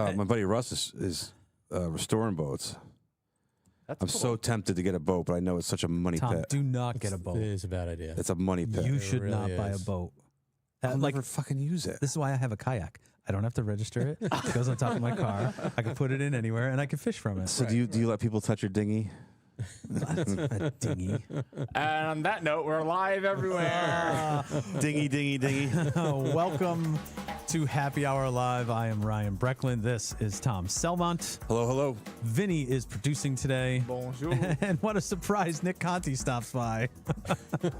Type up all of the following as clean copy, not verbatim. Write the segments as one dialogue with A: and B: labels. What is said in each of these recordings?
A: My buddy Russ is restoring boats. I'm so tempted to get a boat, but I know it's such a money
B: Tom,
A: pit.
B: do not get a boat.
C: It is a bad idea.
A: It's a money pit.
B: You should
C: really
B: not buy a
C: is.
B: boat.
A: I'll never fucking use it.
B: This is why I have a kayak. I don't have to register it. It goes on top of my car. I can put it in anywhere, and I can fish from it.
A: So do you let people touch your dinghy?
B: That's a dinghy.
D: And on that note, we're live everywhere.
A: Dinghy.
B: Welcome to Happy Hour Live. I am Ryan Brecklin. This is Tom Selmont.
A: Hello.
B: Vinny is producing today.
D: Bonjour.
B: And what a surprise, Nick Conti stops by.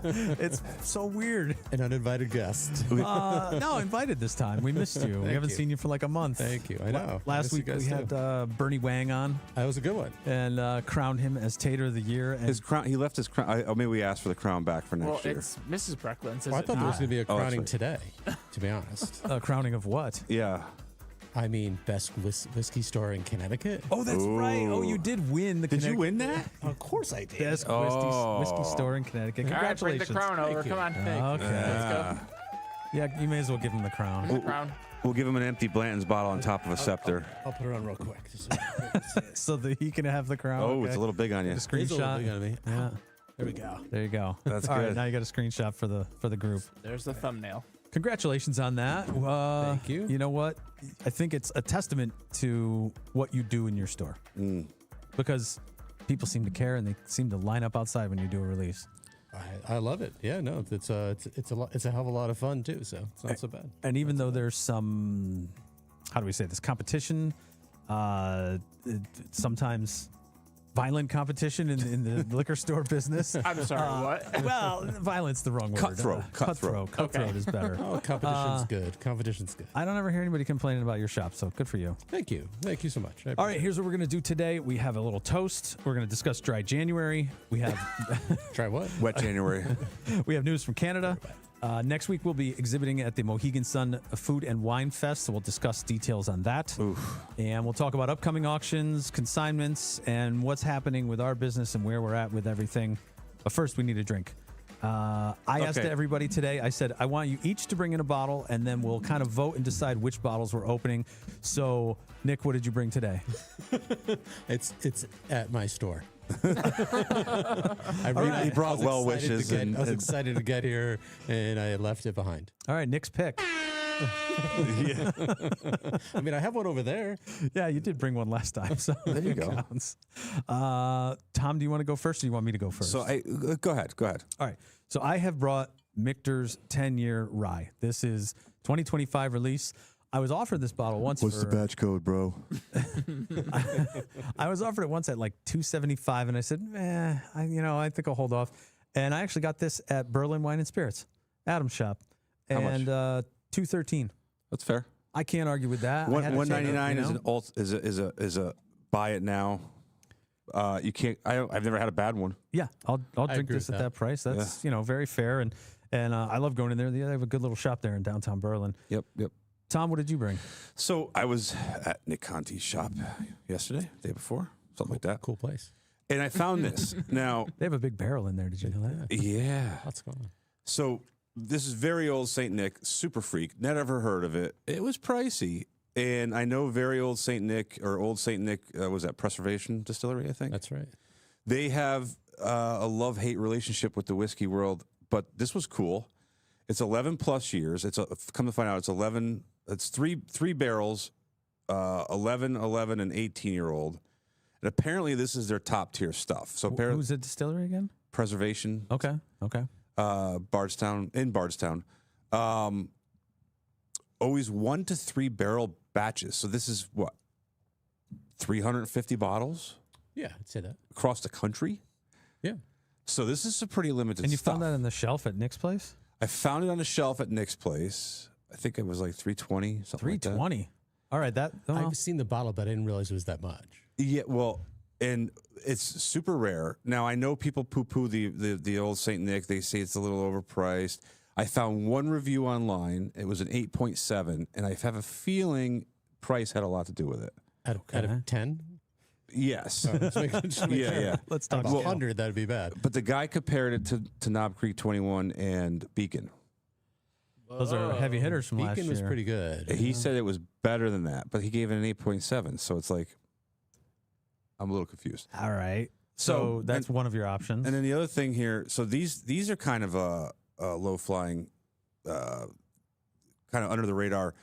B: It's so weird.
C: An uninvited guest.
B: No, invited this time. We missed you. We haven't seen you for like a month.
C: Thank you. I know.
B: Last
C: Miss you
B: week
C: guys
B: we had Bernie Wang on
C: That was a good one.
B: and crowned him as Tater of the Year. And
A: His crown. He left his crown. Maybe we asked for the crown back for next
D: Well,
A: year.
D: it's Mrs. Brecklin's.
C: Well, I thought there was going to be a
A: Oh, that's
C: crowning
A: right.
C: today, to be honest.
B: a crowning of what?
A: Yeah.
C: I mean, best whiskey store in Connecticut.
B: Oh, that's right. Oh, you did win the
A: Did you
B: Connecticut
A: win that?
C: Of course I did.
B: Best whiskey store in Connecticut.
D: All right, bring the
B: Congratulations.
D: crown over. Come on.
B: Okay.
D: Let's
B: Yeah, you may as well give him the
D: go.
B: crown.
D: The crown.
A: We'll give him an empty Blanton's bottle on top of a scepter.
C: I'll put it on real quick.
B: So that he can have the crown.
A: Oh,
B: Okay.
A: it's a little big on you.
B: A screenshot.
C: Yeah.
B: Yeah.
C: There we go.
B: There you go.
A: That's
B: All right,
A: good.
B: now you got a screenshot for the group.
D: There's the thumbnail.
B: Congratulations on that.
C: Thank you.
B: You know what? I think it's a testament to what you do in your store because people seem to care and they seem to line up outside when you do a release.
C: I love it. Yeah, no, it's a lot. It's a hell of a lot of fun too. So it's not so bad.
B: And even though there's some, how do we say this, competition, sometimes violent competition in the liquor store business.
D: I'm sorry, what?
B: Well, violence the wrong word.
A: Cutthroat.
B: Cutthroat
D: Okay.
B: is better.
C: Oh, competition's good. Competition's good.
B: I don't ever hear anybody complaining about your shop, so good for you.
C: Thank you. Thank you so much.
B: All right, here's what we're going to do today. We have a little toast. We're going to discuss dry January. We have
C: Try what?
A: Wet January.
B: we have news from Canada. Next week, we'll be exhibiting at the Mohegan Sun Food and Wine Fest, so we'll discuss details on that. And we'll talk about upcoming auctions, consignments, and what's happening with our business and where we're at with everything. But first, we need a drink. I asked everybody today, I said, I want you each to bring in a bottle, and then we'll kind of vote and decide which bottles we're opening. So, Nick, what did you bring today?
C: It's at my store.
A: He brought well wishes.
C: I was excited to get here, and I left it behind.
B: All right, Nick's pick.
A: Yeah.
C: I mean, I have one over there.
B: Yeah, you did bring one last time, so there
A: you go.
B: Counts. Tom, do you want to go first, or do you want me to go first?
A: So go ahead.
B: All right. So I have brought Michter's 10-year rye. This is 2025 release. I was offered this bottle once.
A: What's the batch code, bro?
B: I was offered it once at like $2.75, and I said, I think I'll hold off. And I actually got this at Berlin Wine and Spirits, Adam's shop,
A: How much?
B: and $2.13.
A: That's fair.
B: I can't argue with that. I had to take it,
A: $1.99
B: you
A: is
B: know?
A: an alt is a buy it now. You can't. I've never had a bad one.
B: Yeah, I'll drink
C: agree
B: this
C: with
B: at that price. That's very fair, and I love going in there. They have a good little shop there in downtown Berlin.
A: Yep.
B: Tom, what did you bring?
A: So I was at Nick Conti's shop yesterday, day before, something like that,
C: Cool place.
A: and I found this. Now,
B: They have a big barrel in there. Did you know that?
A: yeah.
C: What's going on?
A: So this is very old Saint Nick, super freak. Never heard of it. It was pricey, and I know very old Saint Nick or old Saint Nick was at Preservation Distillery, I think.
C: That's right.
A: They have a love-hate relationship with the whiskey world, but this was cool. It's 11 plus years. Come to find out, it's 11. It's three barrels, 11, and 18-year-old. And apparently this is their top tier stuff. So
B: Who's the distillery again?
A: Preservation,
B: Okay.
A: Bardstown, in Bardstown. Always 1 to 3 barrel batches. So this is what, 350 bottles
C: Yeah, I'd say that.
A: across the country.
C: Yeah.
A: So this is a pretty limited
B: And you
A: stuff.
B: found that on the shelf at Nick's place?
A: I found it on the shelf at Nick's place. I think it was like 320, something like that.
B: 320. All right,
C: I've seen the bottle, but I didn't realize it was that much.
A: Yeah, well, and it's super rare. Now I know people poo-poo the old Saint Nick. They say it's a little overpriced. I found one review online. It was an 8.7, and I have a feeling price had a lot of with it.
C: Out of 10?
A: Yes.
C: Yeah.
B: Let's talk
C: Out of
B: about
C: 100, that'd be bad.
A: But the guy compared it to Knob Creek 21 and Beacon.
B: Those are heavy hitters from last
C: Beacon
B: year.
C: was pretty good.
A: He said it was better than that, but he gave it an 8.7. So it's like, I'm a little confused.
B: All right.
A: So,
B: So that's one of your options.
A: And then the other thing here, so these are kind of low flying, kind of under the radar.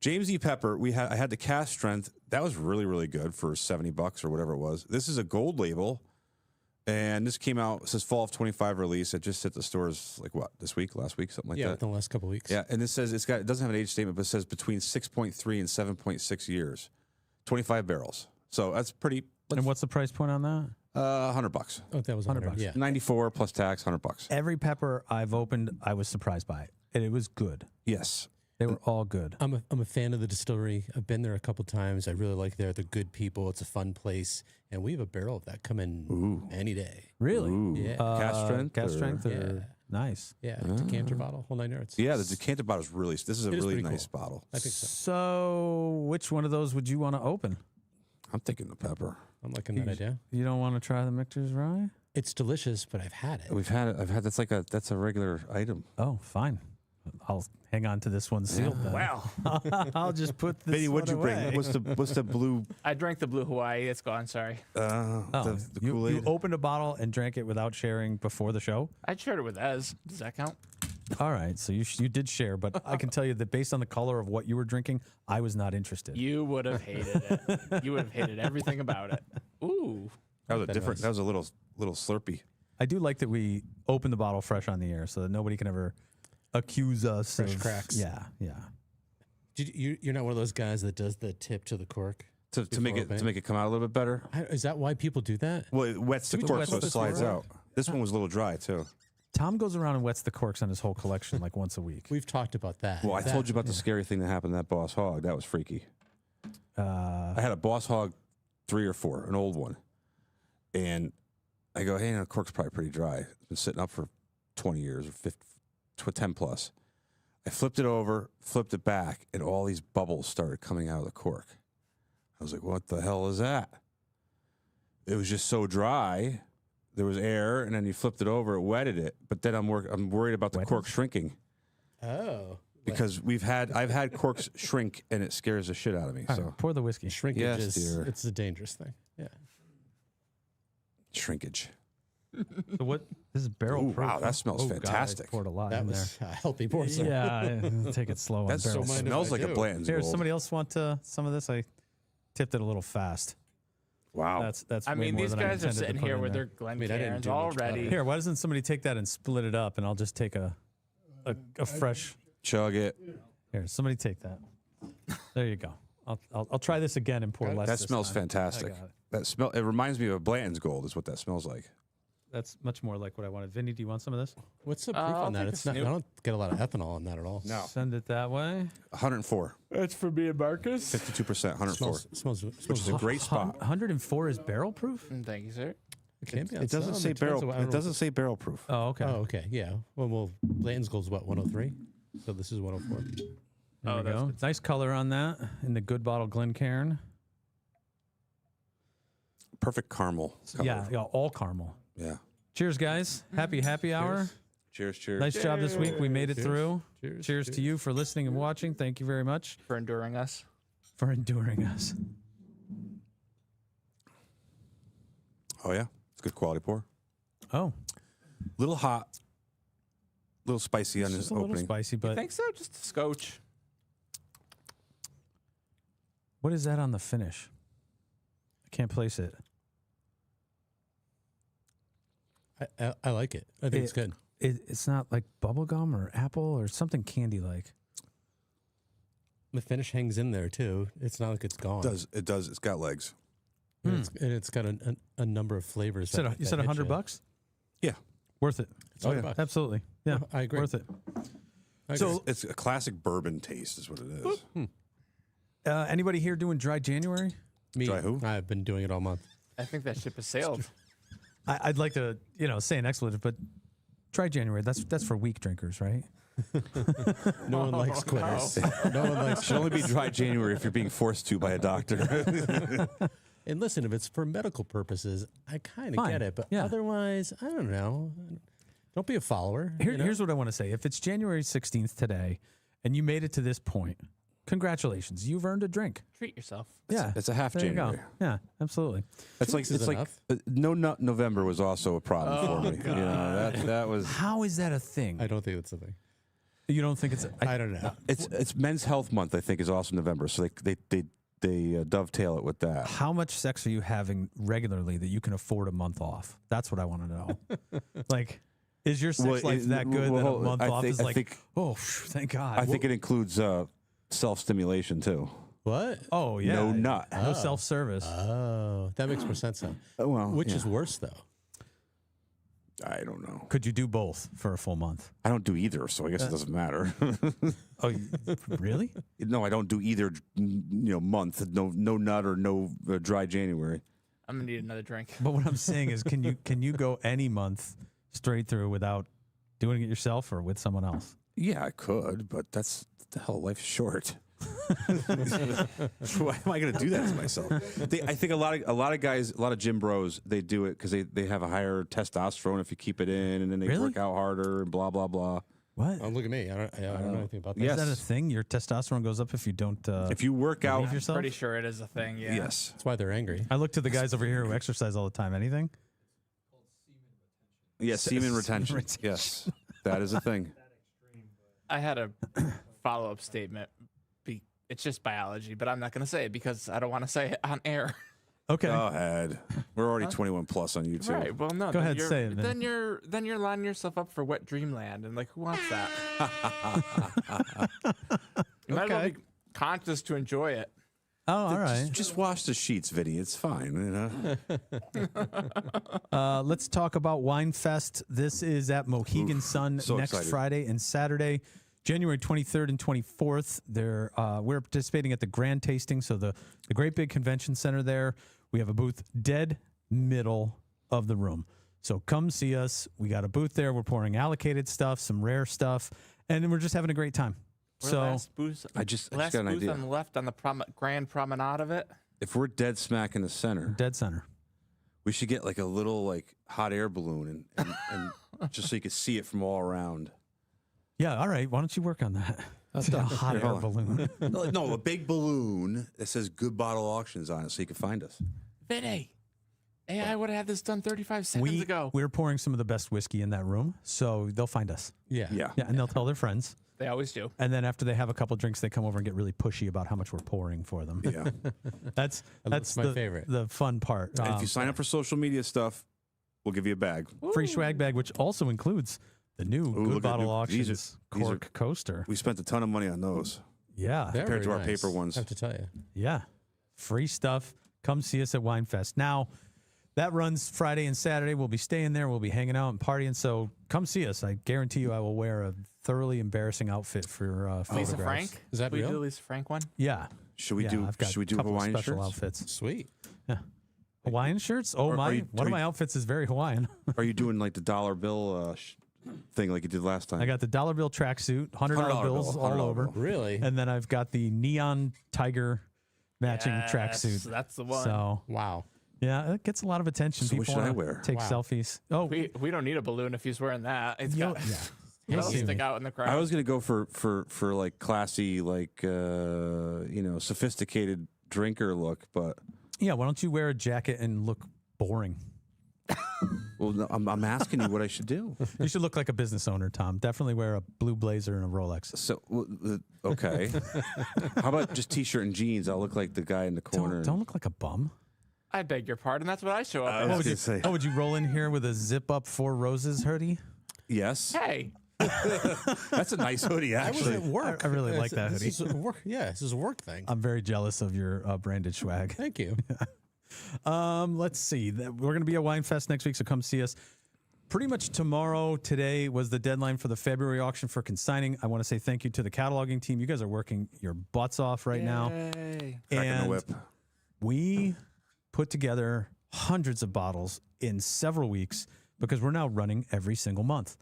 A: James E. Pepper, I had the cast strength. That was really, really good for $70 or whatever it was. This is a gold label. And this came out, it says fall of 25 release. It just hit the stores like what, this week, last week, something like
C: Yeah,
A: that.
C: within the last couple of weeks.
A: Yeah, and this says it doesn't have an age statement, but it says between 6.3 and 7.6 years, 25 barrels. So that's pretty.
B: and what's the price point on that?
A: $100.
C: Oh, that was
B: $100.
C: $100. Yeah.
A: 94 plus tax, $100.
B: Every pepper I've opened, I was surprised by it. And it was good.
A: Yes.
B: They were all good.
C: I'm a fan of the distillery. I've been there a couple times. I really like there. They're good people. It's a fun place, and we have a barrel of that coming any day.
B: Really?
A: Ooh.
C: Yeah.
A: Cast strength?
B: Cast
A: or-
B: strength?
C: Yeah.
B: Or, nice.
C: Yeah, decanter bottle, whole 9 yards.
A: Yeah, the decanter bottle is really. This is a
C: It is
A: really
C: pretty
A: nice
C: cool.
A: bottle.
C: I think so.
B: So, which one of those would you want to open?
A: I'm thinking the pepper.
C: I'm liking that idea.
B: You don't want to try the Michter's Rye?
C: It's delicious, but I've had it.
A: We've had it. I've had that's a regular item.
B: Oh, fine. I'll hang on to this one sealed. Then.
D: Wow.
B: I'll just put this.
A: Vinny, what'd you
B: one away.
A: bring? What's the blue?
D: I drank the Blue Hawaii. It's gone. Sorry.
B: Oh,
A: The
B: you
A: Kool-Aid.
B: opened a bottle and drank it without sharing before the show?
D: I shared it with Ez. Does that count?
B: All right, so you did share, but I can tell you that based on the color of what you were drinking, I was not interested.
D: You would have hated it. You would have hated everything about it. Ooh.
A: That was a
C: That
A: different.
C: was-
A: That was a little Slurpee.
B: I do like that we open the bottle fresh on the air so that nobody can ever accuse us
C: Fresh
B: of
C: cracks.
B: Yeah, yeah.
C: You're not one of those guys that does the tip to the cork?
A: To make it come out a little bit better.
C: Is that why people do that?
A: Well, it wets the
B: It
A: cork
B: wets
A: so it
B: the
A: slides
B: cork.
A: out. This one was a little dry too.
B: Tom goes around and wets the corks on his whole collection like once a week.
C: We've talked about that.
A: Well, I told you about the scary thing that happened to that Boss Hog. That was freaky. I had a Boss Hog 3 or 4, an old one, and I go, hey, the cork's probably pretty dry. It's been sitting up for 20 years or 10 plus. I flipped it over, flipped it back, and all these bubbles started coming out of the cork. I was like, what the hell is that? It was just so dry. There was air, and then you flipped it over, it wetted it. But then I'm worried about the cork shrinking
C: Oh.
A: because I've had corks shrink, and it scares the shit out of me.
B: All
A: So
B: right, pour the whiskey.
C: Shrinkage
A: Yes,
C: is
A: dear.
C: it's a dangerous thing. Yeah.
A: shrinkage.
B: So what? This is barrel
A: Ooh,
B: proof.
A: wow, that smells
B: God, I
A: fantastic.
B: poured a lot
C: That
B: in
C: was a healthy pour, sir.
B: there. Yeah, take it slow on
A: That
B: barrel.
C: mind if
A: smells
C: I
A: like a
C: do?
A: Blanton's
B: Here,
A: Gold.
B: somebody else want some of this? I tipped it a little fast.
A: Wow.
B: That's.
D: I
B: way
D: mean,
B: more
D: these
B: than I
D: guys are
B: intended to
D: sitting
B: put
D: here
B: in
D: with
B: there.
D: their
C: I mean, I didn't
D: Glencairns
C: do much
D: already.
C: better.
B: Here, why doesn't somebody take that and split it up, and I'll just take a fresh.
A: Chug it.
B: Here, somebody take that. There you go. I'll try this again and pour less.
A: That
B: this
A: smells
B: time.
A: fantastic.
B: I got it.
A: That smell. It reminds me of a Blanton's Gold. Is what that smells like.
B: That's much more like what I wanted. Vinny, do you want some of this?
C: What's the proof
D: I'll
C: on that?
D: take a
C: It's not. I
D: snoop.
C: don't get a lot of ethanol on that at all.
A: No.
B: Send it that way.
A: 104,
D: That's for me and Marcus.
A: 52%, 104,
C: Smells
A: which is a great spot.
B: 104 is barrel proof.
D: Thank you, sir.
C: It can't be on
A: It doesn't
C: some.
A: say
C: depends
A: barrel.
C: on- I don't
A: It
C: know.
A: doesn't say barrel proof.
B: Oh, okay.
C: Oh, okay. Yeah. Well, Blanton's Gold's what, 103? So this is 104.
B: There
D: Oh,
B: we
D: that's
B: go.
D: good.
B: Nice color on that in the good bottle Glencairn.
A: Perfect caramel. Color.
B: Yeah, all caramel.
A: Yeah.
B: Cheers, guys. Happy hour.
A: Cheers. Cheers.
B: Nice job this week. We made it
C: Cheers.
B: through.
C: Cheers.
B: Cheers to you for listening and watching. Thank you very much
D: For enduring us.
B: for enduring us.
A: Oh yeah, it's good quality pour.
B: Oh,
A: Little hot, little spicy on
B: it's
A: this
B: just a little
A: opening.
B: spicy,
D: I
B: but
D: think so. Just a scotch.
B: what is that on the finish? I can't place it.
C: I like it. I think it's good.
B: It's not like bubble gum or apple or something candy like.
C: The finish hangs in there too. It's not like it's gone.
A: It does. It's got legs.
C: And it's got a number of flavors.
B: You said $100?
A: Yeah.
B: Worth it.
C: It's $100.
B: Absolutely. Yeah,
C: I agree.
B: worth it.
C: I agree.
B: So-
A: It's a classic bourbon taste, is what it is.
B: Anybody here doing dry January?
C: Me,
A: Try who?
C: I've been doing it all month.
D: I think that ship has sailed.
B: I'd like to, say an expletive, but dry January, that's for weak drinkers, right?
C: No one likes quitters. No one likes.
A: Should only be dry January if you're being forced to by a doctor.
C: And listen, if it's for medical purposes, I kind of
B: Fine.
C: get it. But
B: Yeah.
C: otherwise, I don't know. Don't be a follower.
B: Here's what I want to say. If it's January 16th today and you made it to this point, congratulations. You've earned a drink.
D: Treat yourself.
B: Yeah.
A: It's a half
B: There you go.
A: January.
B: Yeah, absolutely.
A: It's like
C: is enough.
A: no nut November was also a problem for me. You know, that was.
B: How is that a thing?
C: I don't think that's the thing.
B: You don't think it's...
C: I don't know.
A: It's Men's Health Month. I think is also November, so they dovetail it with that.
B: How much sex are you having regularly that you can afford a month off? That's what I want to know. Like, is your sex life that good that a month off is like, oh, thank God.
A: I think it includes self-stimulation too.
C: What?
B: Oh, yeah.
A: No nut.
B: No self-service.
C: Oh, that makes more sense now.
A: Well,
C: Which
A: yeah.
C: is worse, though?
A: I don't know.
B: Could you do both for a full month?
A: I don't do either, so I guess it doesn't matter.
B: Oh, really?
A: No, I don't do either. Month. No nut or no dry January.
D: I'm gonna need another drink.
B: But what I'm saying is, can you go any month straight through without doing it yourself or with someone else?
A: Yeah, I could, but that's the hell. Life's short. Why am I going to do that to myself? I think a lot of guys, a lot of gym bros, they do it because they have a higher testosterone if you keep it in, and then they
B: Really?
A: work out harder and blah blah blah.
B: What?
C: Oh, look at me. I don't know anything about that.
A: Yes.
B: Is that a thing? Your testosterone goes up if you don't
A: If you work out,
B: leave yourself?
D: Pretty sure it is a thing. Yeah.
A: yes.
C: That's why they're angry.
B: I look to the guys over here who exercise all the time. Anything?
A: Yes, semen retention.
B: retention.
A: Yes, that is a thing.
D: I had a follow-up statement. It's just biology, but I'm not gonna say it because I don't want to say it on air.
B: Okay.
A: Go ahead. We're already 21 plus on YouTube.
D: Right. Well, no.
B: Go
D: then
B: ahead,
D: you're-
B: say it, then.
D: Then you're lining yourself up for wet dreamland, and like, who wants that? You might as well
B: Okay.
D: be conscious to enjoy it.
B: Oh, all right.
A: Just wash the sheets, Vinny. It's fine.
B: Let's talk about Wine Fest. This is at Mohegan Sun
A: so
B: next
A: excited.
B: Friday and Saturday, January 23rd and 24th. We're participating at the Grand Tasting, so the great big convention center there. We have a booth dead middle of the room. So come see us. We got a booth there. We're pouring allocated stuff, some rare stuff, and then we're just having a great time.
D: We're
B: So
D: last booth,
A: I just
D: last
A: got an
D: booth
A: idea.
D: on the left on the grand promenade of it.
A: If we're dead smack in the center,
B: dead center.
A: we should get like a little hot air balloon and just so you could see it from all around.
B: Yeah, all right. Why don't you work on that? That's a hot air
A: hold
B: balloon.
A: No, a big balloon that says Good Bottle Auctions on it so you can find us.
D: Vinny, I would have had this done 35 seconds ago.
B: We're pouring some of the best whiskey in that room, so they'll find us.
C: Yeah.
A: Yeah.
B: Yeah, and they'll tell their friends.
D: They always do.
B: And then after they have a couple drinks, they come over and get really pushy about how much we're pouring for them.
A: Yeah.
B: That's
C: my
B: the,
C: favorite.
B: The fun part.
A: And if you sign up for social media stuff, we'll give you a bag.
B: Free swag bag, which also includes the new
A: look
B: Good
A: at
B: Bottle
A: these
B: Auctions
A: these are-
B: cork coaster.
A: We spent a ton of money on those.
B: Yeah,
C: They're
A: Compared to
C: very
A: our
C: nice,
A: paper ones.
C: I have to tell you.
B: yeah, free stuff. Come see us at Wine Fest. Now, that runs Friday and Saturday. We'll be staying there. We'll be hanging out and partying. So come see us. I guarantee you, I will wear a thoroughly embarrassing outfit for
D: Lisa
B: photographs.
D: Frank?
C: Is that
D: we
C: real?
D: do the Lisa Frank one?
B: Yeah.
A: Should we
B: Yeah,
A: do?
B: I've got
A: Should we do
B: a couple of
A: Hawaiian
B: special
A: shirts?
B: outfits?
C: Sweet.
B: Yeah. Hawaiian shirts? Oh,
A: Or
B: my.
A: are you-
B: One
A: are
B: of my
A: you-
B: outfits is very Hawaiian.
A: Are you doing like the dollar bill thing like you did last time?
B: I got the dollar bill tracksuit, $100 bills
A: bill,
B: all
A: $100
B: over.
A: bill.
C: Really?
B: And then I've got the neon tiger matching
D: Yes,
B: tracksuit.
D: That's the one.
B: So,
C: Wow.
B: yeah, it gets a lot of attention.
A: So what
B: People
A: should I
B: wanna
A: wear?
B: Take
C: Wow.
B: selfies. Oh,
D: we don't need a balloon if he's wearing that. It's
B: You'll-
D: got
B: yeah.
D: it'll
B: You'll see
D: stick
B: me.
D: out in the crowd.
A: I was gonna go for like classy, like sophisticated drinker look, but
B: Yeah, why don't you wear a jacket and look boring?
A: well, no, I'm asking you what I should do.
B: You should look like a business owner, Tom. Definitely wear a blue blazer and a Rolex.
A: So okay, how about just t-shirt and jeans? I'll look like the guy in the corner.
B: Don't look like a bum.
D: I beg your pardon. That's what I show up
A: I
D: as.
A: was gonna say
B: Oh, would you roll in here with a zip up Four Roses hoodie?
A: yes.
D: Hey,
A: That's a nice hoodie,
C: I was
A: actually.
C: at work.
B: I really like that
C: This
B: hoodie.
C: is a work. Yeah, this is a work thing.
B: I'm very jealous of your branded swag.
C: Thank you.
B: Let's see. We're going to be at Wine Fest next week, so come see us. Pretty much tomorrow, today was the deadline for the February auction for consigning. I want to say thank you to the cataloging team. You guys are working your butts off right now.
D: Yay.
A: Cracking
B: And
A: the whip.
B: we put together hundreds of bottles in several weeks because we're now running every single month.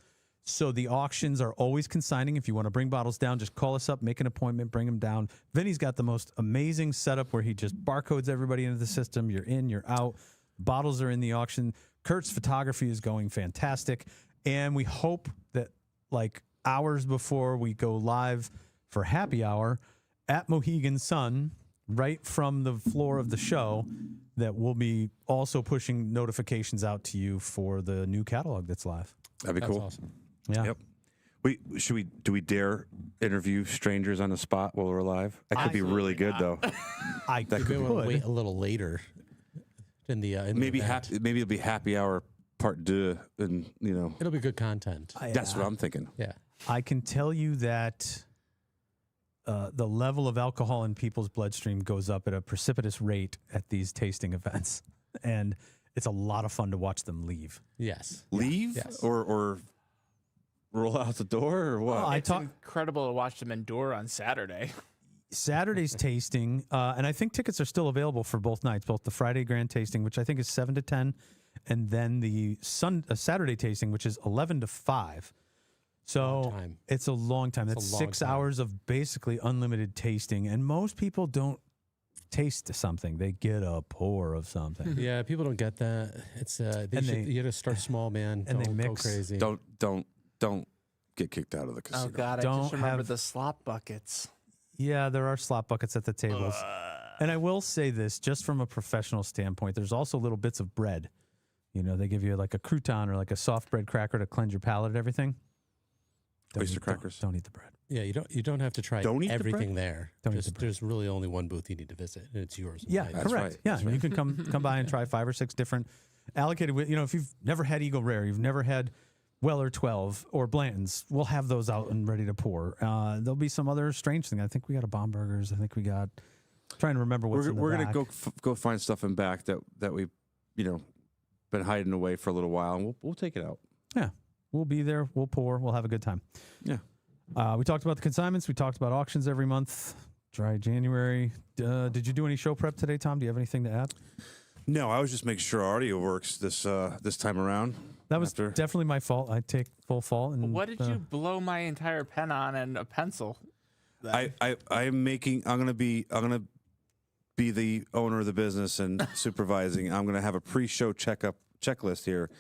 B: So the auctions are always consigning. If you want to bring bottles down, just call us up, make an appointment, bring them down. Vinny's got the most amazing setup where he just barcodes everybody into the system. You're in, you're out. Bottles are in the auction. Kurt's photography is going fantastic. And we hope that like hours before we go live for happy hour at Mohegan Sun, right from the floor of the show, that we'll be also pushing notifications out to you for the new catalog that's live.
A: That'd be
C: That's
A: cool.
C: awesome.
B: Yeah.
A: Yep. Do we dare interview strangers on the spot while we're live? That could be really good though.
B: I
A: That
C: Maybe
A: could
C: we'll wait a little later in the
A: maybe
C: event.
A: maybe it'll be happy hour part deux, and
C: It'll be good content.
A: that's what I'm thinking.
C: Yeah.
B: I can tell you that the level of alcohol in people's bloodstream goes up at a precipitous rate at these tasting events. And it's a lot of fun to watch them leave.
C: Yes.
A: Leave
C: Yes.
A: or roll out the door or what?
B: I
D: It's
B: talk
D: incredible to watch them endure on Saturday.
B: Saturday's tasting, and I think tickets are still available for both nights, both the Friday grand tasting, which I think is 7 to 10, and then the Saturday tasting, which is 11 to 5. So
C: Long time.
B: it's a long time.
C: It's
B: That's
C: a long
B: 6
C: time.
B: hours of basically unlimited tasting, and most people don't taste something; they get a pour of something.
C: Yeah, people don't get that. It's
B: And
C: you got to start small, man.
B: and they
C: Don't
B: mix-
C: go crazy.
A: Don't get kicked out of the casino.
D: Oh God, I
B: Don't
D: just remember
B: have-
D: the slop buckets.
B: Yeah, there are slop buckets at the tables. And I will say this, just from a professional standpoint, there's also little bits of bread. They give you like a crouton or like a soft bread cracker to cleanse your palate and everything.
A: Oyster crackers.
B: Don't eat the bread.
C: Yeah, you don't have to try
A: Don't eat the
C: everything there.
B: Don't eat the bread.
C: There's really only one booth you need to visit, and it's yours.
B: Yeah,
C: Right.
A: That's
B: correct.
A: right.
B: Yeah,
A: That's
B: you can come by and try 5 or 6 different allocated with, if you've never had Eagle Rare, you've never had Weller 12 or Blanton's, we'll have those out and ready to pour. There'll be some other strange thing. I think we got a Bombergers. I think we got, trying to remember what's in the
A: We're
B: back.
A: gonna go find stuff in back that we been hiding away for a little while, and we'll take it out.
B: Yeah, we'll be there. We'll pour. We'll have a good time.
A: Yeah.
B: We talked about the consignments. We talked about auctions every month. Dry January. Did you do any show prep today, Tom? Do you have anything to add?
A: No, I was just making sure our audio works this time around.
B: That was
A: After-
B: definitely my fault. I take full fault. And
D: What did you blow my entire pen on and a pencil?
A: I'm gonna be the owner of the business and supervising. I'm gonna have a pre-show checklist here,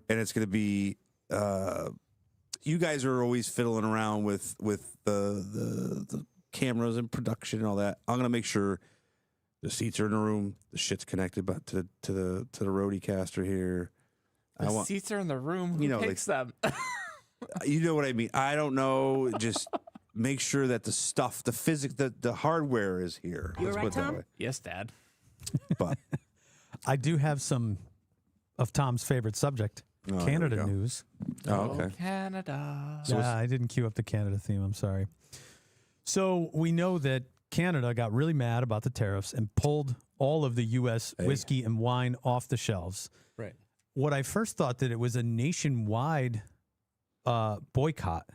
A: and it's gonna be. You guys are always fiddling around with the cameras and production and all that. I'm gonna make sure the seats are in the room, the shit's connected, but to the roadie caster here.
D: The seats are in the room. Who takes them?
A: You know what I mean. I don't know. Just make sure that the stuff, the hardware is here.
E: You
A: Let's
E: all
A: put
E: right,
A: it that
E: Tom?
A: way.
D: Yes, Dad.
A: But
B: I do have some of Tom's favorite subject,
A: Oh, there
B: Canada
A: we go.
B: news.
A: okay.
D: Canada.
B: Yeah, I didn't cue up the Canada theme. I'm sorry. So we know that Canada got really mad about the tariffs and pulled all of the U.S. whiskey and wine off the shelves.
C: Right.
B: What I first thought that it was a nationwide boycott,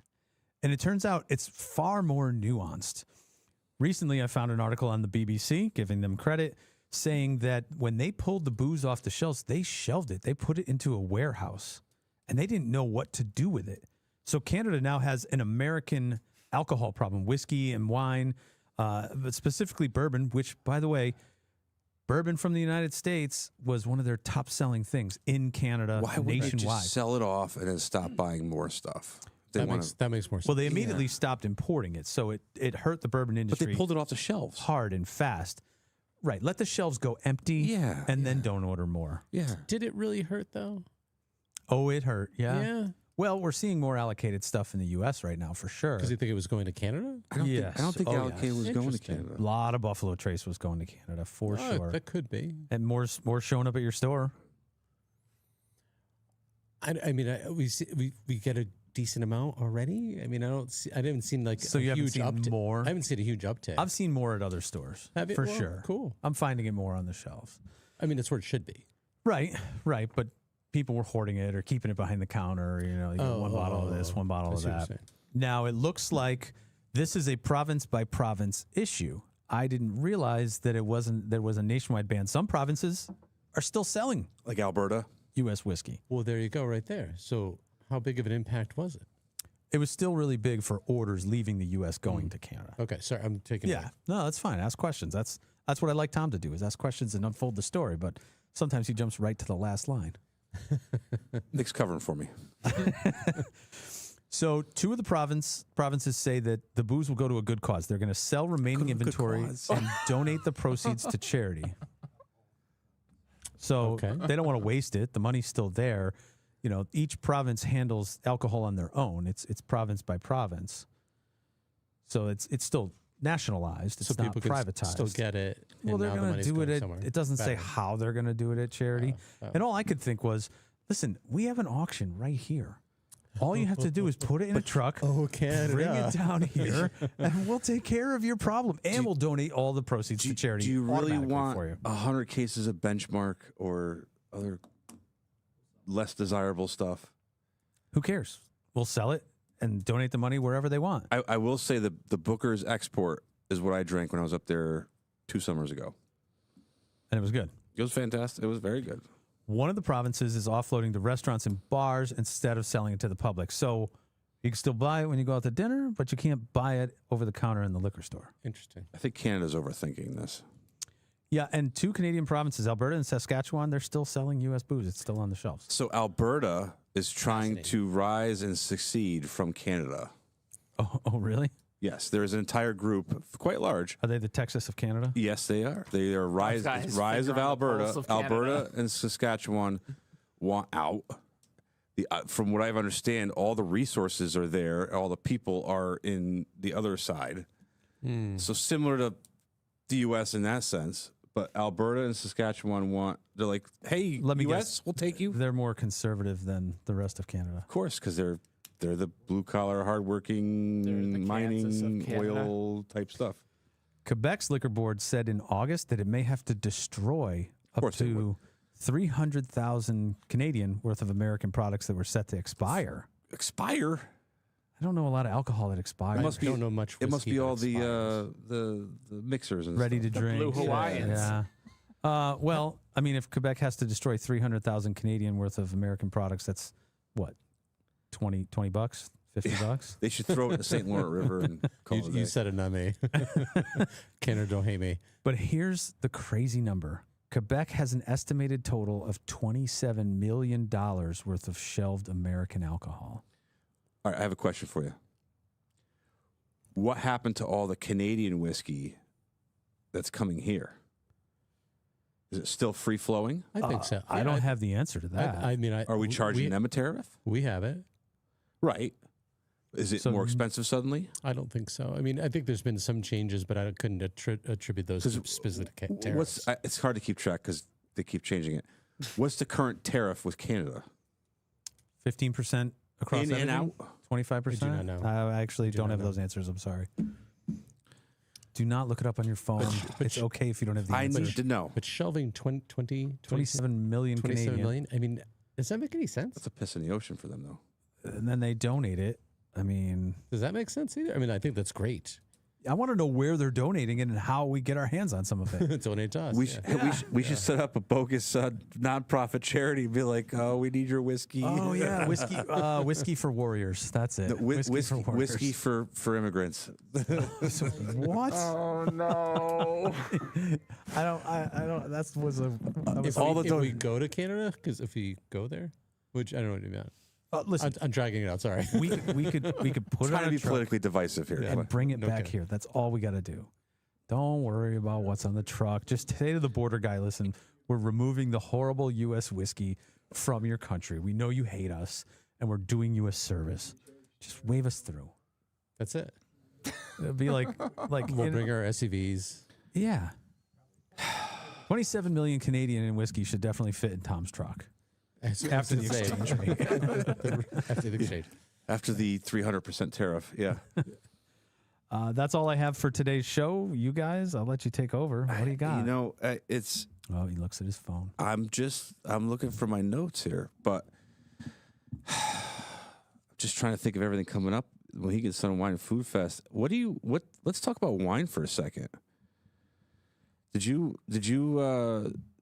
B: and it turns out it's far more nuanced. Recently, I found an article on the BBC, giving them credit, saying that when they pulled the booze off the shelves, they shelved it. They put it into a warehouse, and they didn't know what to do with it. So Canada now has an American alcohol problem, whiskey and wine, but specifically bourbon, which, by the way, bourbon from the United States was one of their top-selling things in Canada
A: Why wouldn't they
B: nationwide.
A: just sell it off and then stop buying more stuff? They
C: That
A: wanna-
C: makes more sense.
B: Well, they immediately stopped importing it, so it hurt the bourbon
A: but
B: industry
A: they pulled it off the shelves.
B: hard and fast. Right, let the shelves go empty,
A: Yeah,
B: and then don't order more.
A: Yeah.
C: Did it really hurt though?
B: Oh, it hurt, yeah.
C: Yeah.
B: Well, we're seeing more allocated stuff in the U.S. right now, for sure.
C: Because you think it was going to Canada?
A: I don't
B: Yes.
A: think
B: Oh,
A: Allocated
B: yes.
A: was going to
C: Interesting.
A: Canada.
B: A lot of Buffalo Trace was going to Canada, for
C: Oh,
B: sure.
C: that could be.
B: And more showing up at your store.
C: I mean, we get a decent amount already. I mean, I haven't seen like
B: So
C: a
B: you haven't
C: huge
B: seen
C: uptick.
B: more?
C: I haven't seen a huge uptick.
B: I've seen more at other stores,
C: Have you?
B: for
C: Well,
B: sure.
C: Cool.
B: I'm finding it more on the shelves.
C: I mean, that's where it should be.
B: Right. But people were hoarding it or keeping it behind the counter. You get one bottle of this, one bottle
C: I
B: of
C: see what you're
B: that.
C: saying.
B: Now, it looks like this is a province by province issue. I didn't realize that there was a nationwide ban. Some provinces are still selling
A: Like Alberta.
B: U.S. whiskey.
C: Well, there you go, right there. So, how big of an impact was it?
B: It was still really big for orders leaving the U.S. going to Canada.
C: Okay, sorry, I'm taking.
B: Yeah, no, that's fine. Ask questions. That's what I like Tom to do, is ask questions and unfold the story. But sometimes he jumps right to the last line.
A: Nick's covering for me.
B: So 2 of the provinces say that the booze will go to a good cause. They're going to sell remaining inventory and donate the proceeds to charity. So they don't want to waste it. The money's still there. You know, each province handles alcohol on their own. It's province by province. So it's still nationalized. It's
C: so
B: not
C: people can
B: privatized.
C: still get it.
B: Well, they're going to do it. It doesn't say
C: Better.
B: how they're going to do it at charity. And all I could think was, listen, we have an auction right here. All you have to do is put it in a truck,
C: Canada.
B: bring it down here, and we'll take care of your problem. And we'll donate all the proceeds to charity.
A: Do you really
B: automatically
A: want
B: for you.
A: 100 cases of Benchmark or other less desirable stuff?
B: Who cares? We'll sell it and donate the money wherever they want.
A: I will say the Booker's Export is what I drank when I was up there 2 summers ago.
B: And it was good.
A: It was fantastic. It was very good.
B: One of the provinces is offloading to restaurants and bars instead of selling it to the public. So you can still buy it when you go out to dinner, but you can't buy it over the counter in the liquor store.
C: Interesting.
A: I think Canada's overthinking this.
B: Yeah, and 2 Canadian provinces, Alberta and Saskatchewan, they're still selling U.S. booze. It's still on the shelves.
A: So Alberta is trying to rise and succeed from Canada.
B: Oh, really?
A: Yes, there is an entire group, quite large.
B: Are they the Texas of Canada?
A: Yes, they are. They are rise of
D: finger on the
A: Alberta.
D: pulse of Canada.
A: Alberta and Saskatchewan want out. From what I understand, all the resources are there. All the people are in the other side. So similar to the U.S. in that sense. But Alberta and Saskatchewan they're like, hey,
B: Let me
A: U.S.,
B: guess.
A: we'll take you.
B: They're more conservative than the rest of Canada.
A: Of course, because they're the blue-collar,
D: They're
A: hardworking,
D: the Kansas of
A: mining,
D: Canada.
A: oil type stuff.
B: Quebec's liquor board said in August that it may have to destroy up
A: course they
B: to 300,000 Canadian worth of American products that were set to expire.
A: Expire?
B: I don't know a lot of alcohol that expires.
C: I don't know much.
A: It must
C: whiskey
A: be
C: that
A: all
C: expires.
A: the mixers and
B: ready
A: stuff.
B: to drink.
D: Blue Hawaiians.
B: Yeah. Well, I mean, if Quebec has to destroy 300,000 Canadian worth of American products, that's what, $20, $50, $50?
A: They should throw it in the St. Lawrence River and call it a
C: You
A: day.
C: said it, not me. Canada, don't hate me.
B: But here's the crazy number. Quebec has an estimated total of $27 million worth of shelved American alcohol.
A: All right, I have a question for you. What happened to all the Canadian whiskey that's coming here? Is it still free flowing?
C: I think so.
B: I don't have the answer to that.
C: I mean,
A: Are we charging them a tariff?
C: We have it.
A: Right. Is it
B: So-
A: more expensive suddenly?
C: I don't think so. I mean, I think there's been some changes, but I couldn't attribute those to specific tariffs.
A: It's hard to keep track because they keep changing it. What's the current tariff with Canada?
B: 15% across
A: In and
B: everything?
A: out?
B: 25%?
C: I do not know.
B: I actually don't
C: not
B: have
C: know.
B: those answers. I'm sorry. Do not look it up on your phone. It's okay if you don't have the
A: I
B: answer.
A: need to know.
C: But shelving 27
B: 27 million
C: 27
B: Canadian.
C: million? I mean, does that make any sense?
A: That's a piss in the ocean for them, though.
B: And then they donate it. I mean,
C: Does that make sense either? I mean, I think that's great.
B: I want to know where they're donating it and how we get our hands on some of it.
C: Donate to us.
A: We
C: yeah.
A: we should set up a bogus nonprofit charity and be like, oh, we need your whiskey.
B: Oh yeah, whiskey for warriors. That's it.
A: Whiskey for immigrants.
B: What?
D: Oh no!
B: I don't. That was a. That was
C: If we go to Canada, because if we go there, which I don't know what you meant.
B: listen,
C: I'm dragging it out. Sorry.
B: we could put it
A: Trying
B: on
A: to
B: a
A: be
B: truck
A: politically divisive here.
B: and bring it back
C: Okay.
B: here. That's all we got to do. Don't worry about what's on the truck. Just say to the border guy, listen, we're removing the horrible U.S. whiskey from your country. We know you hate us, and we're doing you a service. Just wave us through.
C: That's it.
B: It'll be like
C: We'll bring our SUVs.
B: yeah. 27 million Canadian in whiskey should definitely fit in Tom's truck. After the exchange rate.
C: After the exchange.
A: After the 300% tariff, yeah.
B: That's all I have for today's show. You guys, I'll let you take over. What do you got?
A: You know, it's.
B: Oh, he looks at his phone.
A: I'm looking for my notes here, but just trying to think of everything coming up. Mohegan Sun Wine and Food Fest. Let's talk about wine for a second. Did you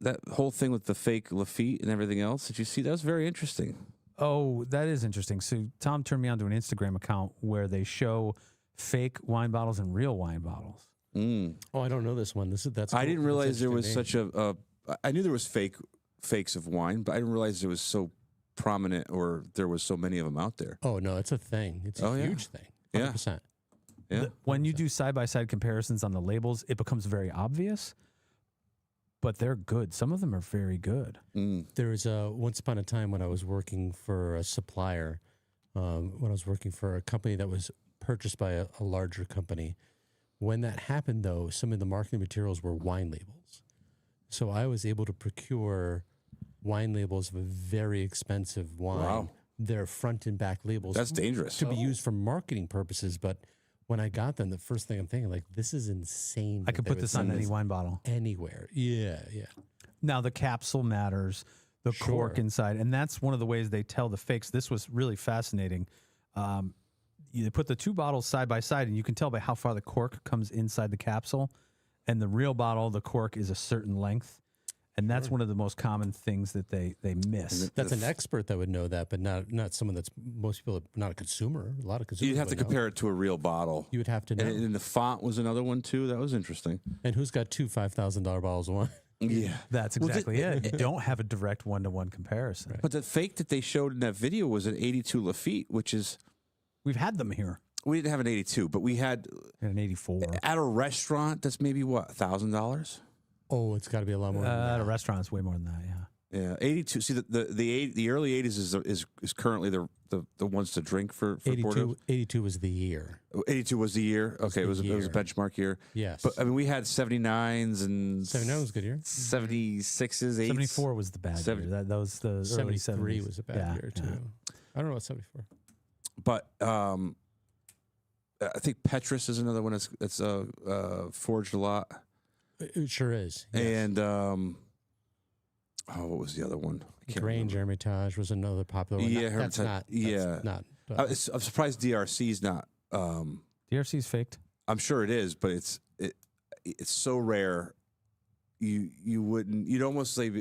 A: that whole thing with the fake Lafite and everything else? Did you see? That was very interesting.
B: Oh, that is interesting. So Tom turned me on to an Instagram account where they show fake wine bottles and real wine bottles.
A: Mm.
C: Oh, I don't know this one. That's.
A: I
C: cool.
A: didn't
C: That's
A: realize there was
C: interesting
A: such a. I knew there was fake fakes of wine, but I didn't realize it was so prominent or there was so many of them out there.
C: Oh no, it's a thing. It's a huge thing. 100%.
A: Yeah.
B: When you do side-by-side comparisons on the labels, it becomes very obvious, but they're good. Some of them are very good.
C: There was once upon a time when I was working for a supplier, when I was working for a company that was purchased by a larger company. When that happened, though, some of the marketing materials were wine labels. So I was able to procure wine labels of a very expensive wine.
A: Wow.
C: They're front and back labels.
A: That's dangerous.
C: To be used for marketing purposes, but when I got them, the first thing I'm thinking, like, this is insane.
B: I could put this on any wine bottle.
C: Anywhere. Yeah.
B: Now, the capsule matters, the cork inside, and that's one of the ways they tell the fakes. This was really fascinating. You put the two bottles side by side, and you can tell by how far the cork comes inside the capsule. And the real bottle, the cork is a certain length. And that's one of the most common things that they miss.
C: That's an expert that would know that, but not someone that's, most people are not a consumer. A lot of consumers
A: You'd have to compare it to a real bottle.
C: You would have to know.
A: And the font was another one, too. That was interesting.
C: And who's got two $5,000 bottles of wine?
A: Yeah.
B: That's exactly it. You don't have a direct one-to-one comparison.
A: But the fake that they showed in that video was an 82 Lafite, which is...
B: We've had them here.
A: We didn't have an 82, but we had...
B: An 84.
A: At a restaurant, that's maybe, what, $1,000?
C: Oh, it's got to be a lot more than that.
B: At a restaurant, it's way more than that, yeah.
A: Yeah, 82. See, the early 80s is currently the ones to drink for
C: 82 was the year.
A: 82 was the year. Okay, it was a benchmark year.
C: Yes.
A: But I mean, we had 79s and
C: 79 was a good year.
A: 76s, 8s.
B: 74 was the bad year. That was the early
C: 73
B: 70s.
C: was a bad year, too.
B: Yeah.
C: I don't know about 74.
A: But I think Petrus is another one that's forged a lot.
C: It sure is. Yes.
A: And what was the other one? I can't
C: Grange
A: remember.
C: Hermitage was another popular one.
A: Yeah,
C: That's
A: Hermitage.
C: not.
A: I'm surprised DRC's not.
B: DRC's faked.
A: I'm sure it is, but it's so rare. You'd almost say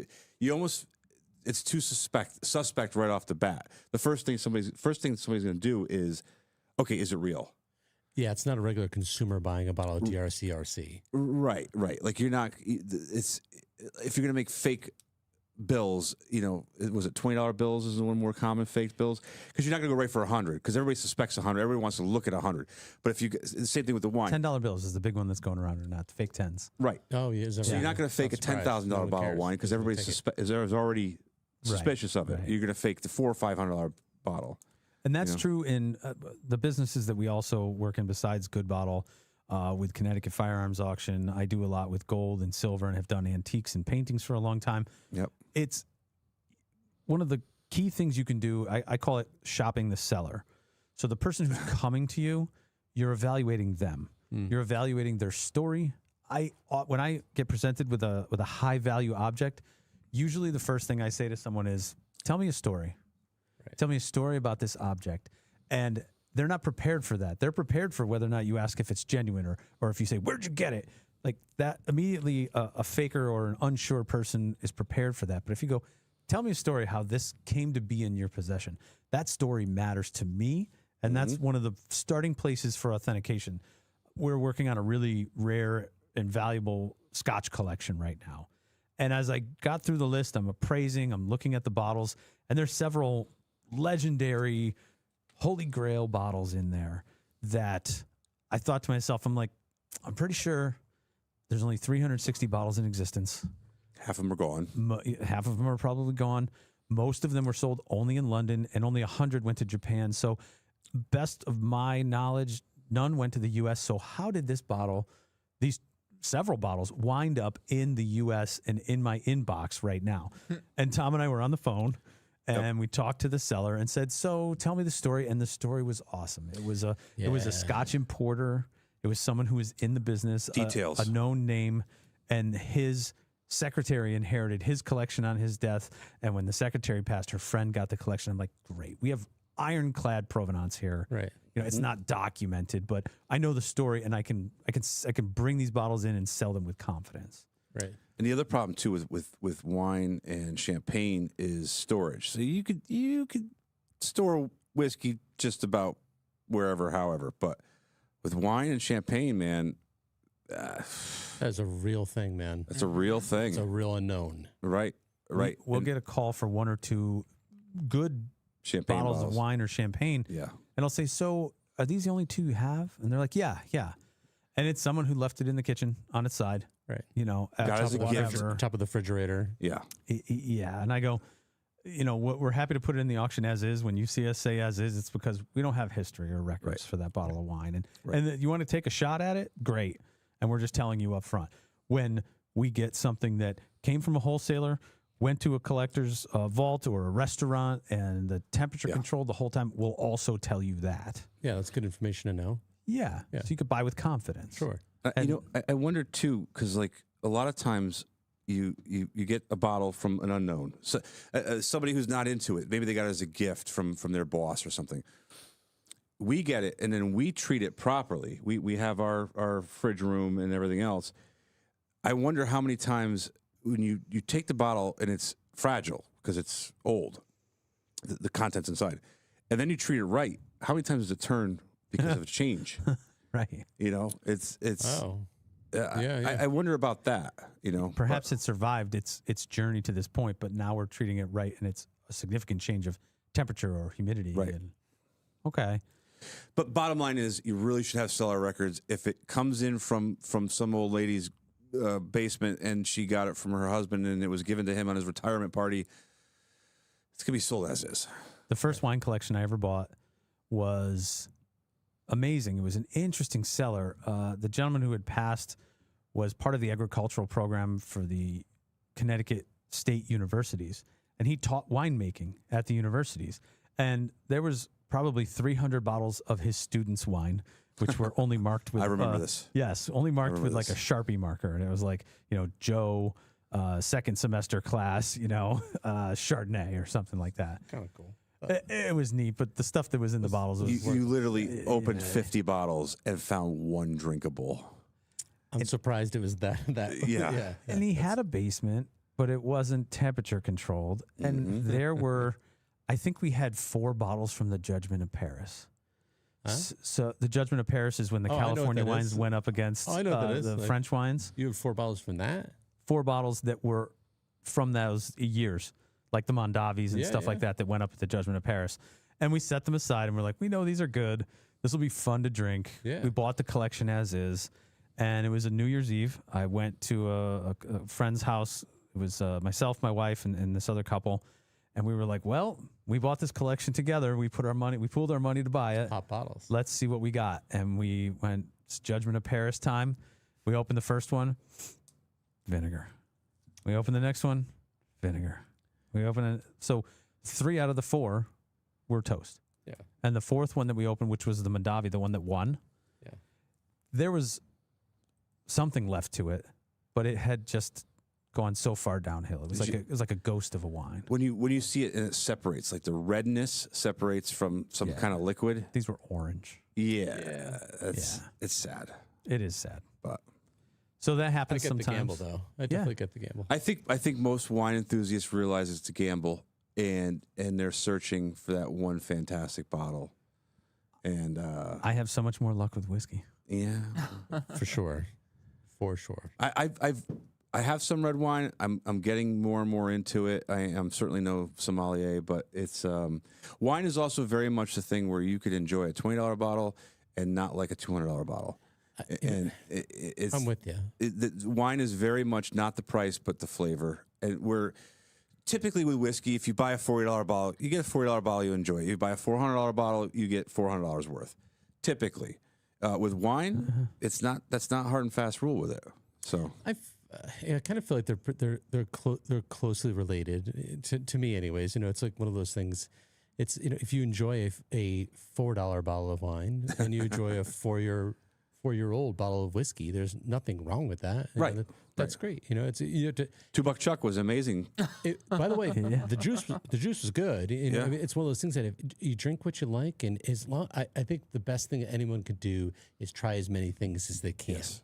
A: it's too suspect right off the bat. The first thing somebody's going to do is, okay, is it real?
C: Yeah, it's not a regular consumer buying a bottle of DRC.
A: Right. Like you're not. It's if you're going to make fake bills, was it $20 bills is the one more common fake bills? Because you're not going to go right for 100 because everybody suspects 100. Everybody wants to look at 100. But if the same thing with the wine.
B: $10 bills is the big one that's going around or not, the fake 10s.
A: Right.
C: Oh, yeah.
A: So you're not going to fake a $10,000 bottle of wine because everybody's already suspicious of it.
B: Right.
A: You're going to fake the $400 or $500 bottle.
B: And that's true in the businesses that we also work in besides Good Bottle. With Connecticut Firearms Auction, I do a lot with gold and silver and have done antiques and paintings for a long time.
A: Yep.
B: It's one of the key things you can do. I call it shopping the seller. So the person who's coming to you, you're evaluating them. You're evaluating their story. When I get presented with a high value object, usually the first thing I say to someone is, tell me a story. Right. Tell me a story about this object. And they're not prepared for that. They're prepared for whether or not you ask if it's genuine or if you say, where'd you get it? Like that, immediately a faker or an unsure person is prepared for that. But if you go, tell me a story how this came to be in your possession, that story matters to me. And that's one of the starting places for authentication. We're working on a really rare and valuable scotch collection right now. And as I got through the list, I'm appraising, I'm looking at the bottles, and there's several legendary Holy Grail bottles in there that I thought to myself, I'm pretty sure there's only 360 bottles in existence.
A: Half of them are gone.
B: Half of them are probably gone. Most of them were sold only in London, and only 100 went to Japan. So best of my knowledge, none went to the U.S. So how did these several bottles, wind up in the U.S. and in my inbox right now? And Tom and I were on the phone. And we talked to the seller and said, so tell me the story. And the story was awesome. It was a Scotch importer. It was someone who was in the business.
A: Details.
B: A known name. And his secretary inherited his collection on his death. And when the secretary passed, her friend got the collection. I'm like, great. We have ironclad provenance here.
C: Right.
B: It's not documented, but I know the story, and I can bring these bottles in and sell them with confidence.
C: Right.
A: And the other problem too with wine and champagne is storage. So you could store whiskey just about wherever, however, but with wine and champagne, man,
C: that's a real thing, man.
A: That's a real thing.
C: It's a real unknown.
A: Right. right.
B: We'll
A: And
B: get a call for one or two good
A: champagne
B: bottles of wine or champagne.
A: Yeah.
B: And I'll say, so are these the only two you have? And they're like, yeah. And it's someone who left it in the kitchen on its side.
C: Right.
B: You know, at
A: Got
B: top
A: as a
B: of
A: gift.
B: whatever.
C: Top of the refrigerator.
A: Yeah.
B: Yeah. And I go, you know, we're happy to put it in the auction as is. When you see us say as is, it's because we don't have history or records for that bottle of wine. And you want to take a shot at it? Great. And we're just telling you up front. When we get something that came from a wholesaler, went to a collector's vault or a restaurant, and the temperature controlled the whole time, we'll also tell you that.
C: Yeah, that's good information to know.
B: Yeah. So you could buy with confidence.
C: Sure.
A: You know, I wonder too, because like a lot of times you get a bottle from an unknown, so, somebody who's not into it. Maybe they got it as a gift from their boss or something. We get it, and then we treat it properly. We have our fridge room and everything else. I wonder how many times when you take the bottle and it's fragile because it's old, the contents inside, and then you treat it right. How many times does it turn because of a change?
B: Right.
A: You know, it's.
C: Oh.
A: I wonder about that. You know,
B: Perhaps it survived its journey to this point, but now we're treating it right, and it's a significant change of temperature or humidity.
A: Right.
B: And, okay.
A: But bottom line is, you really should have cellar records. If it comes in from some old lady's basement and she got it from her husband and it was given to him on his retirement party, it's gonna be sold as is.
B: The first wine collection I ever bought was amazing. It was an interesting cellar. The gentleman who had passed was part of the agricultural program for the Connecticut State Universities, and he taught winemaking at the universities. And there was probably 300 bottles of his students' wine, which were only marked with.
A: I remember this.
B: Yes, only marked with like a Sharpie marker, and it was like, you know, Joe, second semester class, you know, Chardonnay or something like that.
C: Kind of cool.
B: It was neat, but the stuff that was in the bottles was.
A: You literally opened 50 bottles and found one drinkable.
C: I'm surprised it was that.
A: Yeah.
B: And he had a basement, but it wasn't temperature controlled. And there were, I think we had 4 bottles from the Judgment of Paris.
C: Huh?
B: So the Judgment of Paris is when the
C: Oh, I know what
B: California
C: that
B: wines
C: is.
B: went up against
C: Oh, I know what that is.
B: the
C: Like-
B: French wines.
C: You have 4 bottles from that?
B: 4 bottles that were from those years, like the Mondavis and
C: Yeah,
B: stuff like that went up at the Judgment of Paris. And we set them aside and we're like, we know these are good. This will be fun to drink.
C: Yeah.
B: We bought the collection as is. And it was a New Year's Eve. I went to a friend's house. It was myself, my wife, and this other couple. And we were like, well, we bought this collection together. We pooled our money to buy it.
C: Top bottles.
B: Let's see what we got. And we went, it's Judgment of Paris time. We opened the first one, vinegar. We opened the next one, vinegar. We opened it. So 3 out of the 4 were toast.
C: Yeah.
B: And the 4th one that we opened, which was the Mondavi, the one that won, there was something left to it, but it had just gone so far downhill. It was like a ghost of a wine.
A: When you see it and it separates, like the redness separates from some kind of liquid.
B: These were orange.
A: Yeah. It's sad.
B: It is sad.
A: But
B: So that
C: I
B: happens
C: get
B: sometimes.
C: the gamble, though. I definitely get the gamble.
A: I think most wine enthusiasts realize it's a gamble, and they're searching for that one fantastic bottle. And
B: I have so much more luck with whiskey.
A: yeah,
C: For sure. For sure.
A: I have some red wine. I'm getting more and more into it. I'm certainly no sommelier, but it's wine is also very much the thing where you could enjoy a $20 bottle and not like a $200 bottle. And it's
C: I'm with you.
A: The wine is very much not the price but the flavor. And we're typically with whiskey, if you buy a $40 bottle, you get a $40 bottle, you enjoy it. You buy a $400 bottle, you get $400 worth. Typically, with wine, that's not hard and fast rule with it. So
C: I kind of feel like they're closely related to me, anyways. You know, it's like one of those things. It's, you know, if you enjoy a $4 bottle of wine and you enjoy a 4-year-old bottle of whiskey, there's nothing wrong with that. You
A: Right.
C: know, that's great. You know, it's
A: $2 Chuck was amazing.
C: by the way, the juice was good. You know,
A: Yeah.
C: I mean, it's one of those things that if you drink what you like, and I think the best thing that anyone could do is try as many things as they can.
A: Yes.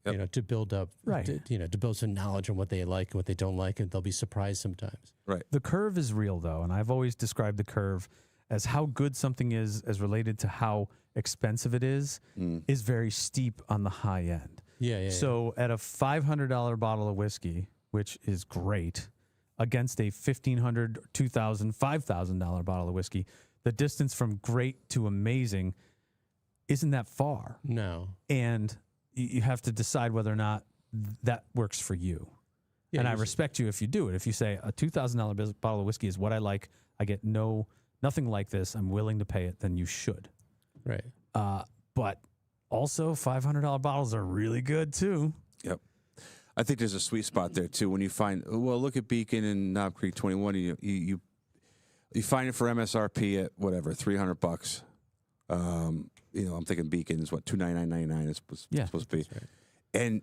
A: Yep.
C: You know, to build up,
B: Right.
C: to build some knowledge on what they like and what they don't like, and they'll be surprised sometimes.
A: Right.
B: The curve is real, though, and I've always described the curve as how good something is as related to how expensive it is very steep on the high end.
C: Yeah.
B: So at a $500 bottle of whiskey, which is great, against a $1,500, $2,000, $5,000 bottle of whiskey, the distance from great to amazing isn't that far.
C: No.
B: And you have to decide whether or not that works for you.
C: Yeah,
B: and I respect you if you do it. If you say a $2,000 bottle of whiskey is what I like, I get nothing like this, I'm willing to pay it, then you should.
C: Right.
B: But also $500 bottles are really good too.
A: Yep. I think there's a sweet spot there too. When you find, well, look at Beacon and Knob Creek 21. You find it for MSRP at whatever $300. I'm thinking Beacon is what $299.99 is supposed to be,
C: right.
A: and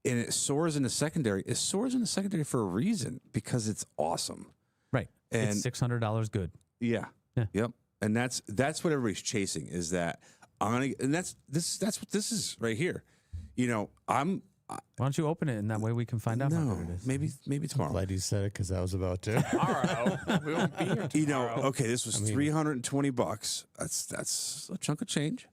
A: it soars in the secondary. It soars in the secondary for a reason because it's awesome.
B: Right.
A: And
B: it's $600 good.
A: Yeah. Yep. And that's what everybody's chasing is that that's what this is right here.
B: Why don't you open it and that way we can find out how good it is?
A: Maybe tomorrow.
C: I'm glad you said it because I was about to.
D: Tomorrow. We won't be here tomorrow.
A: Okay, this was $320. That's a chunk of change.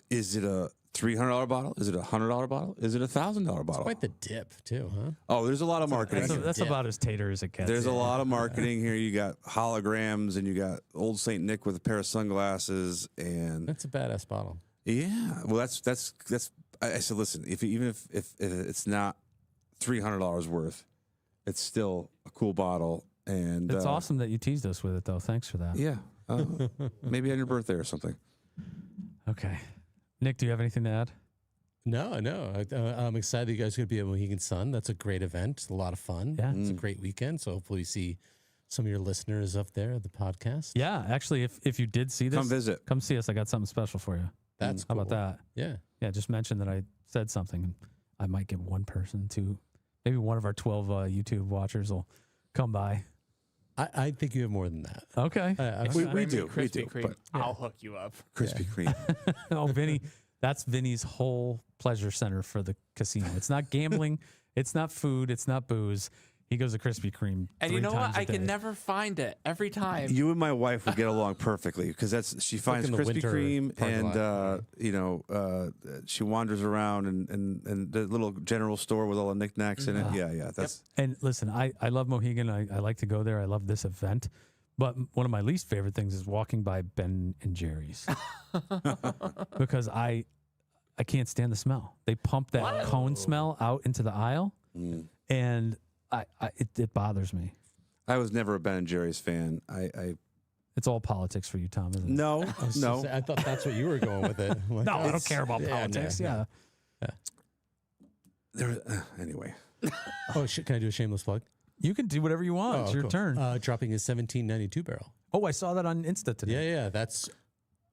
A: Is it a $300 bottle? Is it a $100 bottle? Is it a $1,000 bottle?
C: Quite the dip too, huh?
A: Oh, there's a lot of marketing.
B: That's about as tater as it gets.
A: There's a lot of marketing here. You got holograms, and you got old Saint Nick with a pair of sunglasses, and
C: That's a badass bottle.
A: yeah. Well, that's. I said, listen, even if it's not $300 worth, it's still a cool bottle, and
B: It's awesome that you teased us with it, though. Thanks for that.
A: Yeah, maybe on your birthday or something.
B: Okay. Nick, do you have anything to add?
C: No. I'm excited that you guys are going to be at Mohegan Sun. That's a great event. It's a lot of fun.
B: Yeah.
C: It's a great weekend. So hopefully you see some of your listeners up there at the podcast.
B: Yeah, actually, if you did see this,
A: Come visit.
B: Come see us. I got something special for you.
C: That's
B: How
C: cool.
B: about that?
C: Yeah.
B: Yeah, just mention that I said something, and I might get one person to, maybe one of our 12 YouTube watchers will come by.
C: I think you have more than that.
B: Okay.
A: We do.
D: Krispy Kreme.
A: But
D: I'll hook you up.
A: Krispy Kreme.
B: Oh, Vinny, that's Vinny's whole pleasure center for the casino. It's not gambling. It's not food. It's not booze. He goes to Krispy Kreme.
D: And
B: 3
D: you know what?
B: times a
D: I can
B: day.
D: never find it every time.
A: You and my wife would get along perfectly because she finds
C: in the
A: Krispy
C: winter
A: Kreme
C: parking
A: and she wanders around and the little general store with all the knickknacks in it. Yeah. That's
B: And listen, I love Mohegan. I like to go there. I love this event. But one of my least favorite things is walking by Ben and Jerry's because I can't stand the smell. They pump that cone smell out into the aisle, and it bothers me.
A: I was never a Ben and Jerry's fan.
B: It's all politics for you, Tom, isn't it?
A: No.
C: I thought that's what you were going with it. I'm like,
B: No, I don't
C: it's-
B: care about
C: yeah,
B: politics.
C: no.
A: Anyway.
C: Oh, can I do a shameless plug?
B: You can do whatever you want. It's your
C: cool.
B: turn.
C: Dropping his 1792 barrel.
B: Oh, I saw that on Insta today.
C: Yeah. That's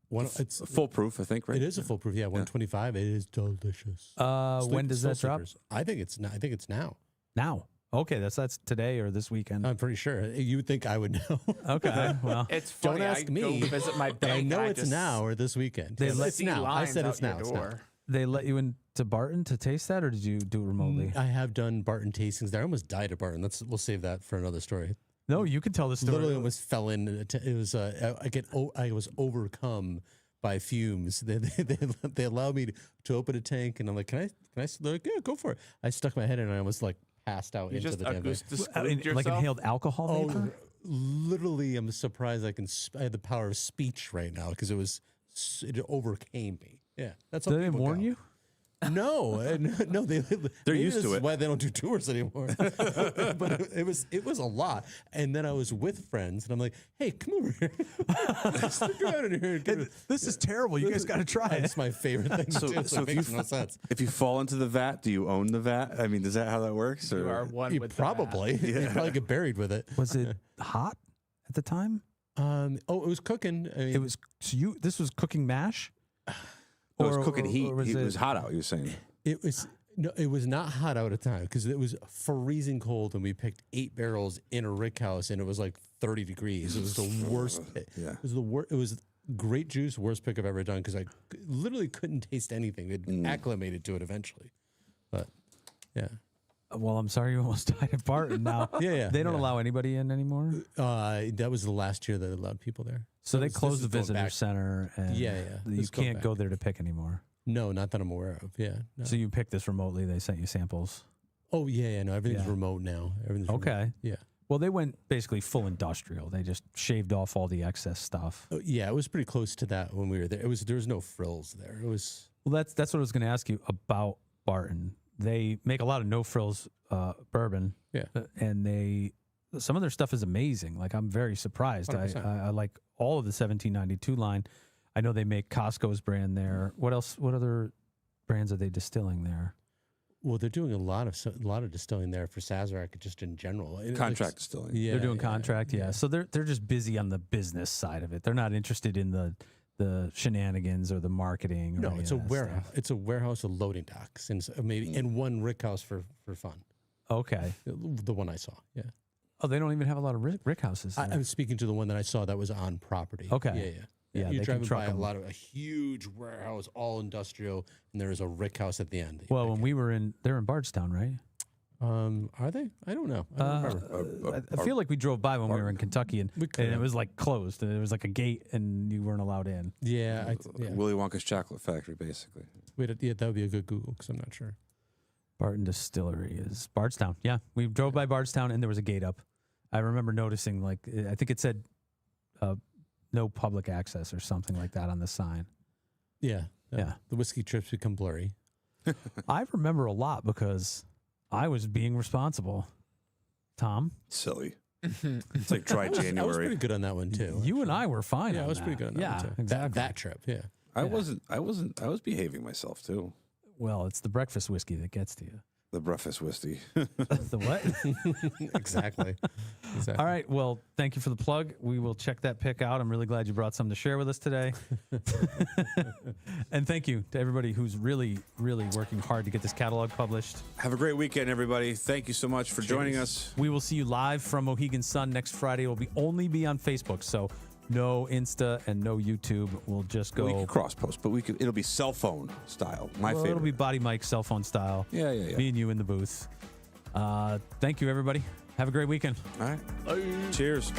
C: one. It's
A: Foolproof, I think, right?
C: It is a full proof. Yeah, 125. It is delicious.
B: When does that drop?
C: I think it's now.
B: Now. Okay, that's today or this weekend.
C: I'm pretty sure. You would think I would know.
B: Okay, well,
D: It's
C: Don't
D: funny.
C: ask
D: I
C: me,
D: go visit my
C: but
D: bank.
C: I know
D: and
C: it's
D: just
C: now or this weekend.
B: let-
C: It's now. I
D: lines
C: said
D: out
C: it's now.
D: your
C: It's now.
D: door.
B: they let you into Barton to taste that, or did you do it remotely?
C: I have done Barton tastings there. I almost died at Barton. We'll save that for another story.
B: No, you can tell the story.
C: Literally almost fell in. It was I was overcome by fumes. They allowed me to open a tank, and I'm like, can I? They're like, yeah, go for it. I stuck my head in, and I was like passed out
D: You
C: into
D: just
C: the damn thing.
D: acoustic
B: Like inhaled alcohol
C: Oh,
B: vapor?
C: literally, I'm surprised I had the power of speech right now because it overcame me. Yeah, that's how
B: Did they
C: people
B: warn
C: go.
B: you?
C: No, no,
A: They're
C: maybe
A: used
C: this
A: to
C: is
A: it.
C: Why they don't do tours anymore? But it was a lot. And then I was with friends, and I'm like, "Hey, come over here. Let's go out in here."
B: This is terrible. You guys got to try it.
C: It's my favorite thing to do. So it makes no sense.
A: If you fall into the vat, do you own the vat? I mean, is that how that works?
D: You are
A: Or
D: one
C: You
D: with
C: probably you probably get buried with it.
B: Was it hot at the time?
C: It was cooking. I mean,
B: It was. So this was cooking mash.
A: it was cooking heat?
B: or
A: It was hot out. You were saying?
C: It was not hot out at the time because it was freezing cold, and we picked 8 barrels in a rick house, and it was like 30 degrees. It was the worst.
A: Yeah.
C: It was the worst. It was great juice, worst pick I've ever done because I literally couldn't taste anything. It acclimated to it eventually, but yeah.
B: Well, I'm sorry you almost died at Barton. Now,
C: Yeah,
B: they don't allow anybody in anymore.
C: That was the last year that they allowed people there.
B: So they
C: this
B: closed the
C: is going
B: visitor
C: back.
B: center, and
C: Yeah.
B: you
C: This goes
B: can't
C: back.
B: go there to pick anymore.
C: No, not that I'm aware of. Yeah. No.
B: So you picked this remotely. They sent you samples.
C: Oh yeah, no, everything's
B: Yeah.
C: remote now. Everything's remote.
B: Okay.
C: Yeah.
B: Well, they went basically full industrial. They just shaved off all the excess stuff.
C: Oh, yeah, it was pretty close to that when we were there. There was no frills there. It was
B: Well, that's what I was going to ask you about Barton. They make a lot of no frills bourbon.
C: Yeah.
B: And some of their stuff is amazing. Like, I'm very surprised.
C: 100%.
B: I like all of the 1792 line. I know they make Costco's brand there. What else? What other brands are they distilling there?
C: well, they're doing a lot of distilling there for Sazerac just in general.
A: Contract distilling.
C: Yeah,
B: They're doing
C: yeah,
B: contract, yeah. So they're just busy on the business side of it. They're not interested in the shenanigans or the marketing. Or
C: No,
B: any
C: it's
B: of
C: a
B: that
C: warehouse.
B: stuff.
C: It's a warehouse of loading docks and maybe and one rick house for fun.
B: Okay.
C: The one I saw. Yeah.
B: Oh, they don't even have a lot of rick houses.
C: I
B: there.
C: was speaking to the one that I saw that was on property.
B: Okay. Yeah,
C: You're
B: they can
C: driving
B: truck
C: by
B: them.
C: a huge warehouse, all industrial, and there is a rick house at the end. that you
B: Well,
C: pick
B: when we were they're in Bardstown, right?
C: Are they? I don't know. I don't remember.
B: I feel like we drove by when we were in Kentucky, and
C: We could
B: it
C: have.
B: was like closed, and it was like a gate, and you weren't allowed in.
C: Yeah,
A: Willy Wonka's chocolate factory, basically.
C: that would be a good Google because I'm not sure.
B: Barton Distillery is Bardstown. Yeah, we drove by Bardstown, and there was a gate up. I remember noticing, like, I think it said no public access or something like that on the sign.
C: Yeah.
B: Yeah.
C: The whiskey trips become blurry.
B: I remember a lot because I was being responsible. Tom,
A: Silly. It's like dry
C: I was
A: January.
C: pretty good on that one too.
B: you and I were fine.
C: Yeah,
B: on
C: I was
B: that.
C: pretty good on that
B: yeah,
C: one too.
B: exactly.
C: That trip, yeah.
A: I was behaving myself too.
B: Well, it's the breakfast whiskey that gets to you.
A: The breakfast whiskey.
B: The what?
C: Exactly.
B: All right. Well, thank you for the plug. We will check that pick out. I'm really glad you brought something to share with us today. And thank you to everybody who's really, really working hard to get this catalog published.
A: Have a great weekend, everybody. Thank you so much for joining us.
B: We will see you live from Mohegan Sun next Friday. It will only be on Facebook, so no Insta and no YouTube. We'll just go.
A: We can cross post, but it'll be cell phone style. My favorite.
B: It'll be body mic, cell phone style.
A: Yeah.
B: Me and you in the booth. Thank you, everybody. Have a great weekend.
A: All right. Cheers.